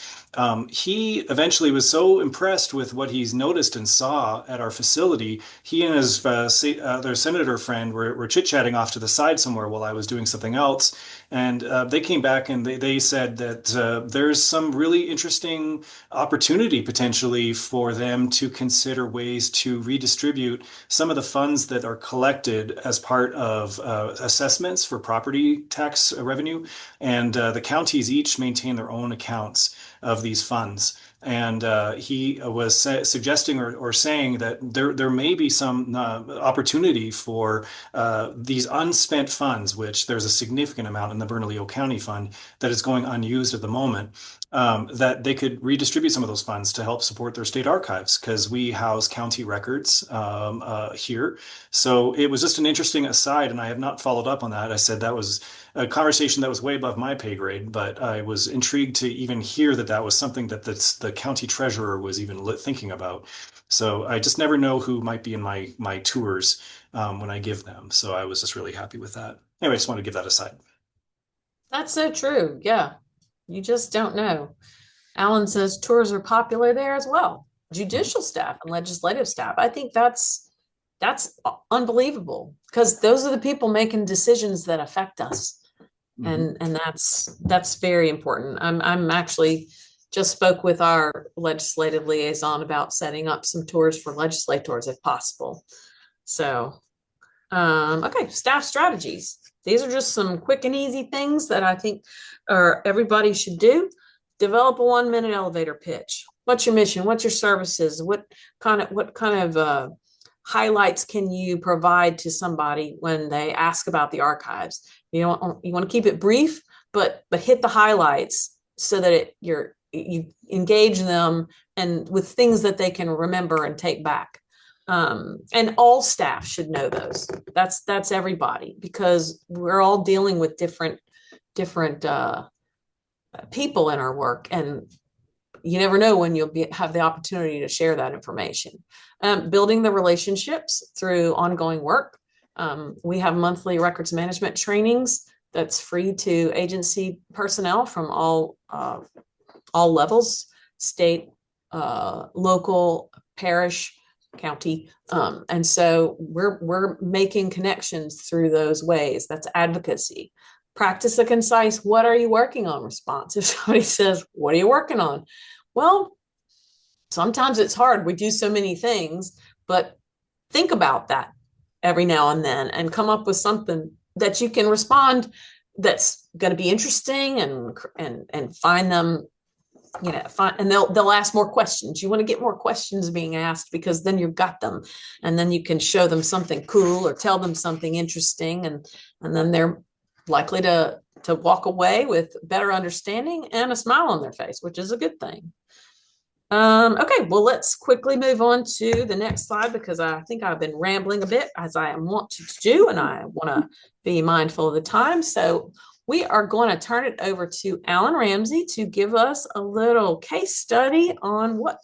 He eventually was so impressed with what he's noticed and saw at our facility. He and his their senator friend were chit-chatting off to the side somewhere while I was doing something else. And they came back and they said that there's some really interesting opportunity potentially for them to consider ways to redistribute some of the funds that are collected as part of assessments for property tax revenue. And the counties each maintain their own accounts of these funds. And he was suggesting or saying that there may be some opportunity for these unspent funds, which there's a significant amount in the Bernalillo County Fund that is going unused at the moment, that they could redistribute some of those funds to help support their state archives, because we house county records here. So it was just an interesting aside, and I have not followed up on that. I said that was a conversation that was way above my pay grade, but I was intrigued to even hear that was something that the county treasurer was even thinking about. So I just never know who might be in my tours when I give them. So I was just really happy with that. Anyway, I just wanted to give that aside. That's so true. Yeah. You just don't know. Alan says tours are popular there as well. Mhm. Judicial staff and legislative staff. I think that's unbelievable because those are the people making decisions that affect us. Mhm. And that's very important. I'm actually just spoke with our legislative liaison about setting up some tours for legislators if possible. So okay, staff strategies. These are just some quick and easy things that I think everybody should do. Develop a 1 minute elevator pitch. What's your mission? What's your services? What kind of highlights can you provide to somebody when they ask about the archives? You want to keep it brief, but hit the highlights so that you engage them and with things that they can remember and take back. And all staff should know those. That's everybody because we're all dealing with different people in our work, and you never know when have the opportunity to share that information. Building the relationships through ongoing work. We have monthly records management trainings that's free to agency personnel from all levels, state, local, parish, county. And so we're making connections through those ways. That's advocacy. Practice a concise, what are you working on response. If somebody says, what are you working on? Well, sometimes it's hard. We do so many things, but think about that every now and then and come up with something that you can respond that's going to be interesting and find them, and they'll ask more questions. You want to get more questions being asked because then you've got them, and then you can show them something cool or tell them something interesting, and then they're likely to walk away with better understanding and a smile on their face, which is a good thing. Okay, well, let's quickly move on to the next slide because I think I've been rambling a bit as I want to do, and I want to be mindful of the time. So we are going to turn it over to Alan Ramsey to give us a little case study on what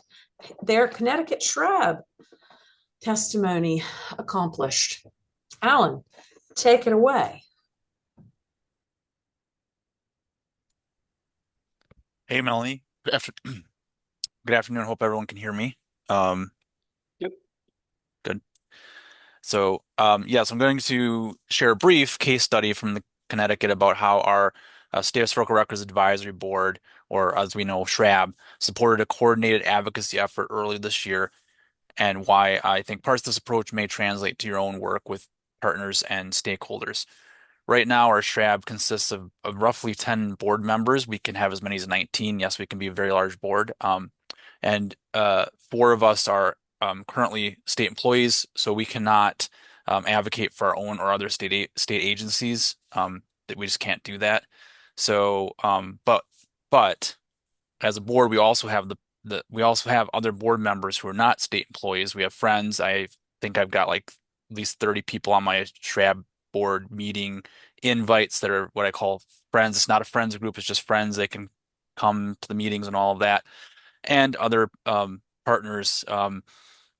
their Connecticut SHRAB testimony accomplished. Alan, take it away. Hey, Melanie. Good afternoon. Hope everyone can hear me. Um, Yep. Good. So, yes, I'm going to share a brief case study from the Connecticut about how our State Historical Records Advisory Board, or as we know, SHRAB, supported a coordinated advocacy effort early this year, and why I think parts of this approach may translate to your own work with partners and stakeholders. Right now, our SHRAB consists of roughly 10 board members. We can have as many as 19. Yes, we can be a very large board. And four of us are currently state employees, so we cannot advocate for our own or other state agencies. That we just can't do that. So, but as a board, we also have we also have other board members who are not state employees. We have friends. I think I've got like at least 30 people on my SHRAB board meeting invites that are what I call friends. It's not a friends group, it's just friends. They can come to the meetings and all of that. And other partners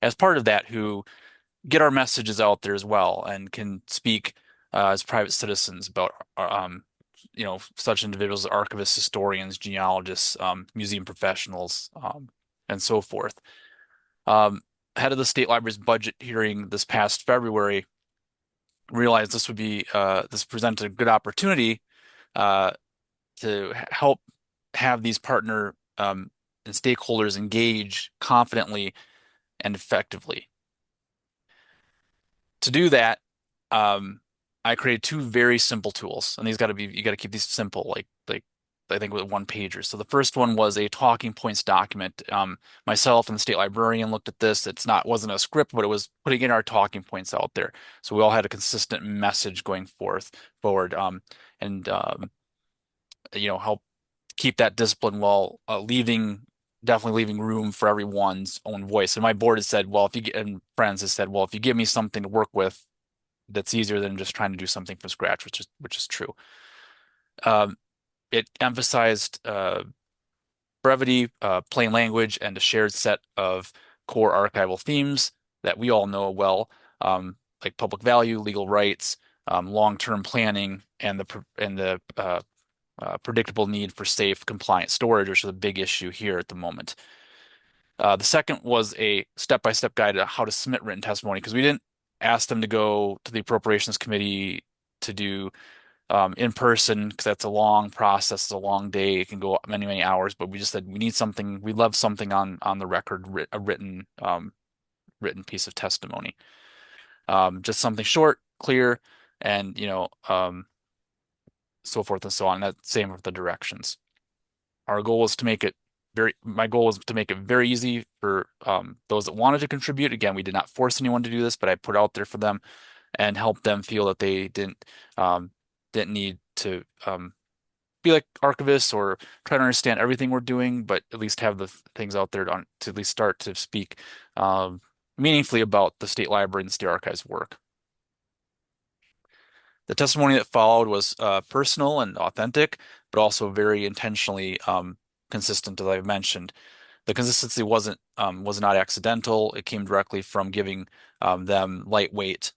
as part of that who get our messages out there as well and can speak as private citizens about such individuals as archivists, historians, genealogists, museum professionals, and so forth. Head of the State Library's budget hearing this past February realized this presented a good opportunity to help have these partner and stakeholders engage confidently and effectively. To do that, I created two very simple tools, and you got to keep these simple, like I think with one pagers. So the first one was a talking points document. Myself and the state librarian looked at this. Wasn't a script, but it was putting in our talking points out there. So we all had a consistent message going forward, and help keep that discipline while definitely leaving room for everyone's own voice. And my board has said, well, and friends has said, well, if you give me something to work with, that's easier than just trying to do something from scratch, which is true. It emphasized brevity, plain language, and a shared set of core archival themes that we all know well, like public value, legal rights, long-term planning, and the predictable need for safe, compliant storage, which is a big issue here at the moment. The second was a step-by-step guide to how to submit written testimony, because we didn't ask them to go to the Appropriations Committee to do in person, because that's a long process, it's a long day, it can go many, many hours. But we just said we need something, we love something on the record, a written piece of testimony, just something short, clear, and so forth and so on. That same with the directions. Our goal was to make it my goal was to make it very easy for those that wanted to contribute. Again, we did not force anyone to do this, but I put out there for them and help them feel that they didn't need to be like archivists or try to understand everything we're doing, but at least have the things out there to at least start to speak meaningfully about the State Library and the State Archives work. The testimony that followed was personal and authentic, but also very intentionally consistent, as I've mentioned. The consistency was not accidental. It came directly from giving them lightweight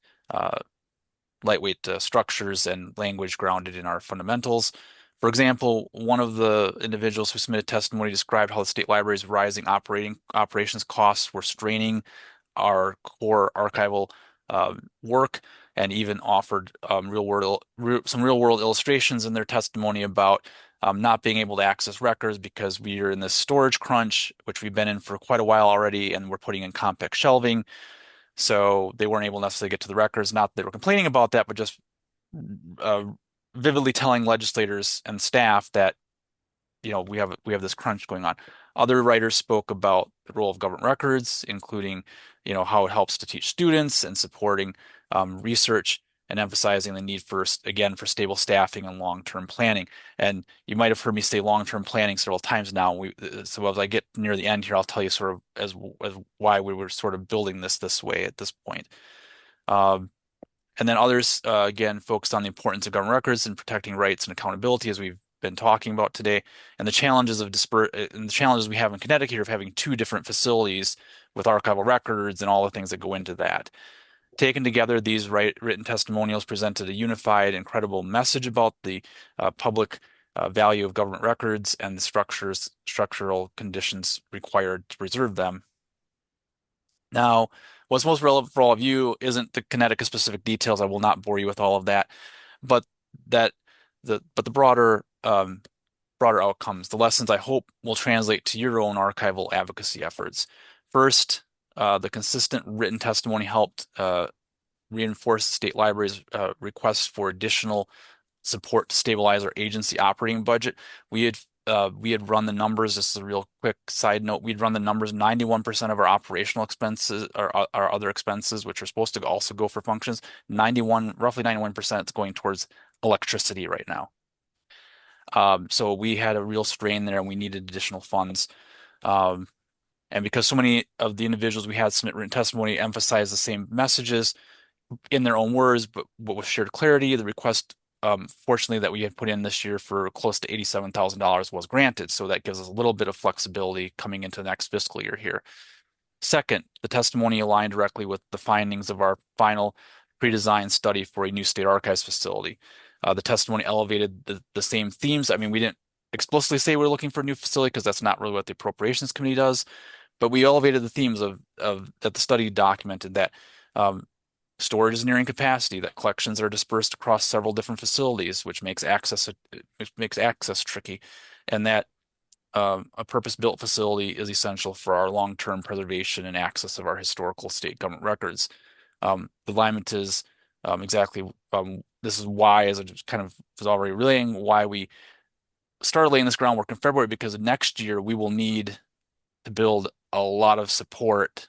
structures and language grounded in our fundamentals. For example, one of the individuals who submitted testimony described how the State Library's rising operations costs were straining our core archival work, and even offered some real-world illustrations in their testimony about not being able to access records because we are in this storage crunch, which we've been in for quite a while already, and we're putting in compact shelving. So they weren't able necessarily to get to the records. Not that they were complaining about that, but just vividly telling legislators and staff that we have this crunch going on. Other writers spoke about the role of government records, including how it helps to teach students and supporting research, and emphasizing the need for stable staffing and long-term planning. And you might have heard me say long-term planning several times now. So as I get near the end here, I'll tell you sort of as why we were sort of building this way at this point. And then others, again, focused on the importance of government records and protecting rights and accountability, as we've been talking about today, and the challenges we have in Connecticut of having two different facilities with archival records and all the things that go into that. Taken together, these written testimonials presented a unified and credible message about the public value of government records and the structural conditions required to preserve them. Now, what's most relevant for all of you isn't the Connecticut specific details. I will not bore you with all of that, but the broader outcomes, the lessons I hope will translate to your own archival advocacy efforts. First, the consistent written testimony helped reinforce the State Library's requests for additional support to stabilize our agency operating budget. We had run the numbers. This is a real quick side note. We'd run the numbers. 91% of our operational expenses, our other expenses, which are supposed to also go for functions, roughly 91% is going towards electricity right now. So we had a real strain there, and we needed additional funds. And because so many of the individuals we had submit written testimony emphasized the same messages in their own words, but with shared clarity, the request, fortunately, that we had put in this year for close to $87,000 was granted. So that gives us a little bit of flexibility coming into the next fiscal year here. Second, the testimony aligned directly with the findings of our final pre-designed study for a new state archives facility. The testimony elevated the same themes. I mean, we didn't explicitly say we're looking for a new facility because that's not really what the Appropriations Committee does, but we elevated the themes of that the study documented, that storage is nearing capacity, that collections are dispersed across several different facilities, which makes access tricky, and that a purpose-built facility is essential for our long-term preservation and access of our historical state government records. The alignment is exactly this is why, as I just kind of was already relaying, why we started laying this groundwork in February, because next year we will need to build a lot of support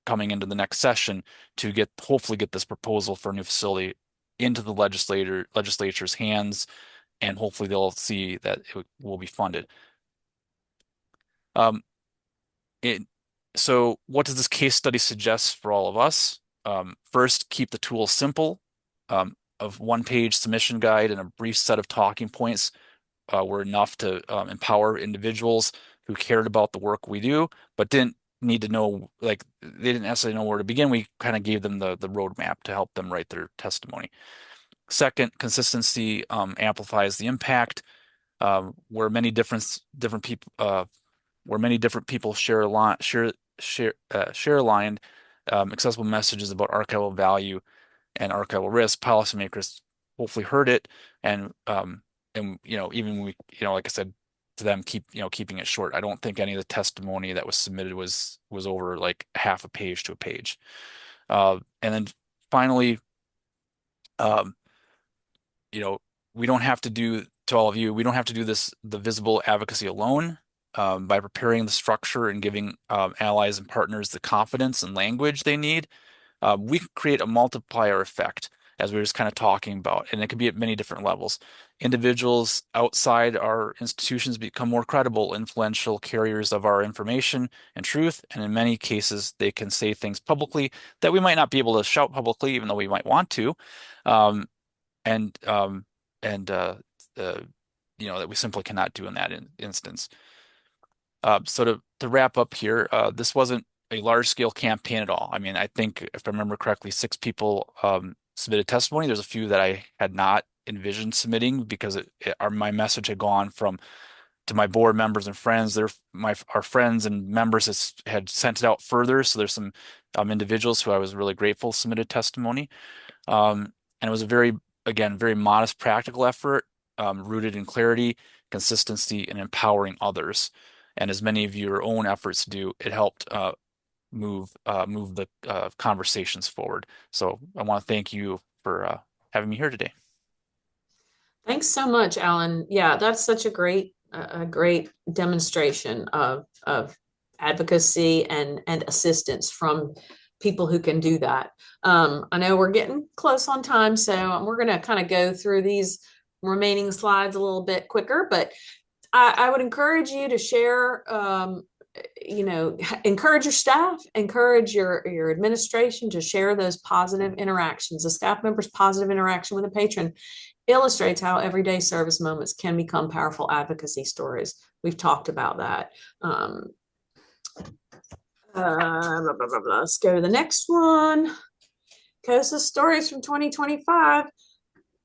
coming into the next session to hopefully get this proposal for a new facility into the legislature's hands, and hopefully they'll see that it will be funded. So what does this case study suggest for all of us? First, keep the tool simple. Of one-page submission guide and a brief set of talking points were enough to empower individuals who cared about the work we do, but didn't need to know, like, they didn't necessarily know where to begin. We kind of gave them the roadmap to help them write their testimony. Second, consistency amplifies the impact. where many different people share aligned accessible messages about archival value and archival risk. Policymakers hopefully heard it, and even when we, like I said to them, keeping it short. I don't think any of the testimony that was submitted was over like half a page to a page. And then finally, um, we don't have to do, to all of you, we don't have to do the visible advocacy alone. By preparing the structure and giving allies and partners the confidence and language they need, we can create a multiplier effect, as we were just kind of talking about, and it can be at many different levels. Individuals outside our institutions become more credible, influential carriers of our information and truth, and in many cases, they can say things publicly that we might not be able to shout publicly, even though we might want to, um, and um, and that we simply cannot do in that instance. So to wrap up here, this wasn't a large-scale campaign at all. I mean, I think if I remember correctly, 6 people submitted testimony. There's a few that I had not envisioned submitting because my message had gone to my board members and friends. Our friends and members had sent it out further. So there's some individuals who I was really grateful submitted testimony. And it was very modest, practical effort, rooted in clarity, consistency, and empowering others. And as many of your own efforts do, it helped move the conversations forward. So I want to thank you for having me here today. Thanks so much, Alan. Yeah, that's such a great demonstration of advocacy and assistance from people who can do that. I know we're getting close on time, so we're going to kind of go through these remaining slides a little bit quicker, but I would encourage you to share, encourage your staff, encourage your administration to share those positive interactions. A staff member's positive interaction with a patron illustrates how everyday service moments can become powerful advocacy stories. We've talked about that. Let's go to the next one. CoSA stories from 2025.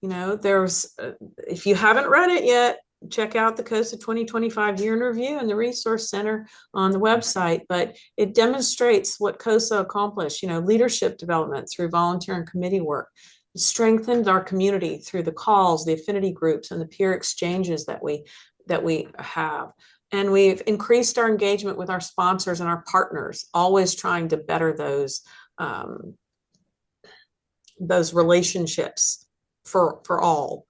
If you haven't read it yet, check out the CoSA 2025 Year in Review in the Resource Center on the website, but it demonstrates what CoSA accomplished, leadership development through volunteer and committee work. It strengthened our community through the calls, the affinity groups, and the peer exchanges that we have. And we've increased our engagement with our sponsors and our partners, always trying to better those relationships for all.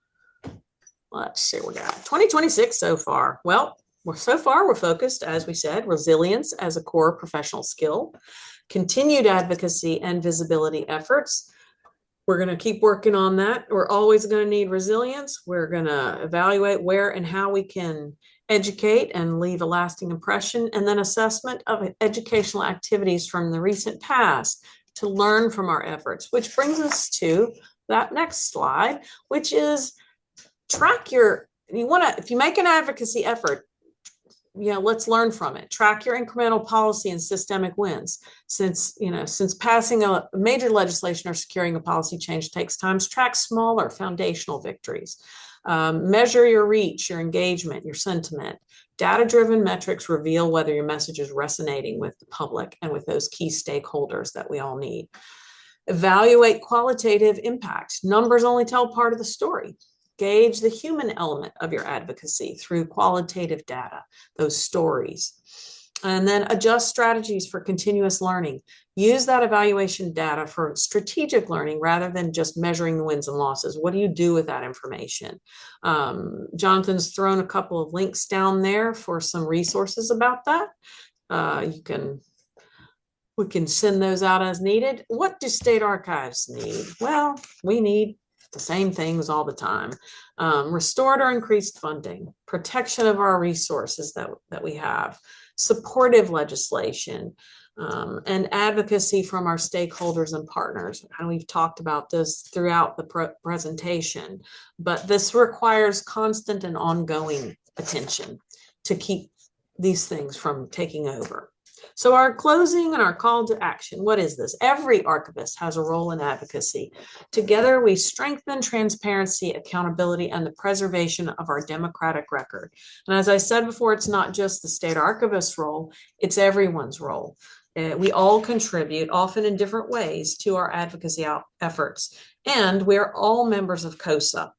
Let's see what we got. 2026 so far. Well, we're focused, as we said, resilience as a core professional skill, continued advocacy and visibility efforts. We're going to keep working on that. We're always going to need resilience. We're going to evaluate where and how we can educate and leave a lasting impression, and then assessment of educational activities from the recent past to learn from our efforts, which brings us to that next slide, which is track if you make an advocacy effort, let's learn from it. Track your incremental policy and systemic wins. Since passing a major legislation or securing a policy change takes time, track smaller foundational victories. Measure your reach, your engagement, your sentiment. Data-driven metrics reveal whether your message is resonating with the public and with those key stakeholders that we all need. Evaluate qualitative impact. Numbers only tell part of the story. Gauge the human element of your advocacy through qualitative data, those stories. And then adjust strategies for continuous learning. Use that evaluation data for strategic learning rather than just measuring the wins and losses. What do you do with that information? Jonathan's thrown a couple of links down there for some resources about that. We can send those out as needed. What do state archives need? Well, we need the same things all the time. Restored or increased funding, protection of our resources that we have, supportive legislation, and advocacy from our stakeholders and partners. And we've talked about this throughout the presentation, but this requires constant and ongoing attention to keep these things from taking over. So our closing and our call to action, what is this? Every archivist has a role in advocacy. Together, we strengthen transparency, accountability, and the preservation of our democratic record. And as I said before, it's not just the state archivist's role, it's everyone's role. We all contribute, often in different ways, to our advocacy efforts. And we're all members of CoSA.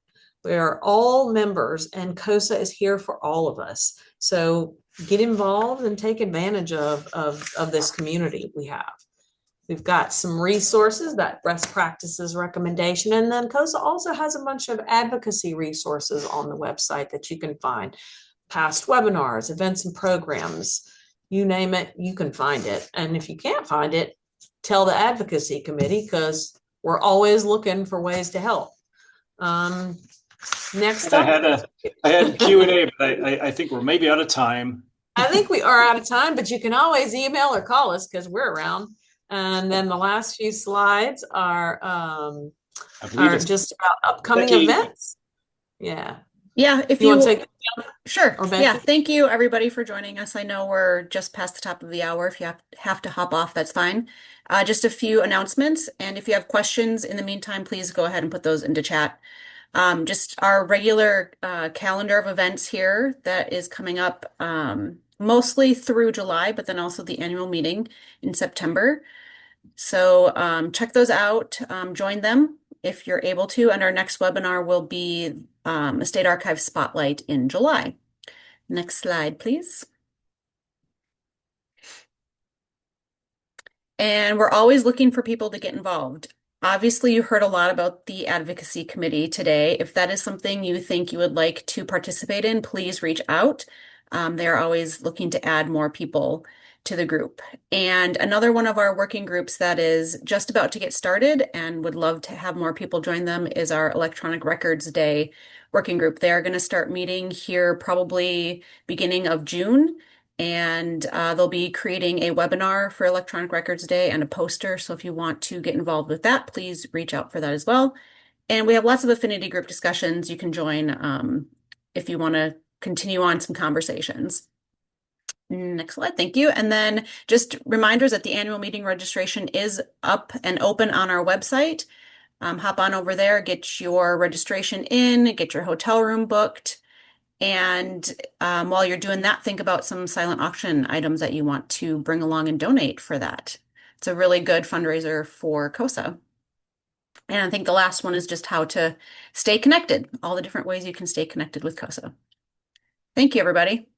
We are all members, and CoSA is here for all of us. So get involved and take advantage of this community we have. We've got some resources, that best practices recommendation, and then CoSA also has a bunch of advocacy resources on the website that you can find. Past webinars, events and programs, you name it, you can find it. And if you can't find it, tell the advocacy committee, because we're always looking for ways to help. Next up. I had Q&A, but I think we're maybe out of time. I think we are out of time, but you can always email or call us because we're around. And then the last few slides are just about upcoming events. Yeah. Yeah, if you want to take it down? Sure. Yeah, thank you everybody for joining us. I know we're just past the top of the hour. If you have to hop off, that's fine. Just a few announcements, and if you have questions in the meantime, please go ahead and put those into chat. Just our regular calendar of events here that is coming up mostly through July, but then also the annual meeting in September. So check those out, join them if you're able to, and our next webinar will be a State Archive Spotlight in July. Next slide, please. And we're always looking for people to get involved. Obviously, you heard a lot about the Advocacy Committee today. If that is something you think you would like to participate in, please reach out. They're always looking to add more people to the group. And another one of our working groups that is just about to get started and would love to have more people join them is our Electronic Records Day working group. They are going to start meeting here probably beginning of June. And they'll be creating a webinar for Electronic Records Day and a poster. So if you want to get involved with that, please reach out for that as well. And we have lots of affinity group discussions you can join if you want to continue on some conversations. Next slide, thank you. And then just reminders that the annual meeting registration is up and open on our website. Hop on over there, get your registration in, get your hotel room booked. And while you're doing that, think about some silent auction items that you want to bring along and donate for that. It's a really good fundraiser for CoSA. And I think the last one is just how to stay connected, all the different ways you can stay connected with CoSA. Thank you, everybody.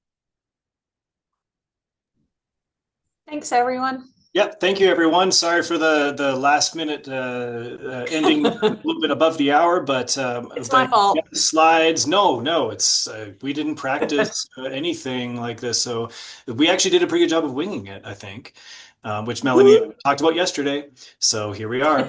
Thanks, everyone. Yeah, thank you, everyone. Sorry for the last minute ending a little bit above the hour, but it's my fault. Yeah, slides. No, it's we didn't practice anything like this, so we actually did a pretty good job of winging it, I think, which Melanie talked about yesterday. So here we are.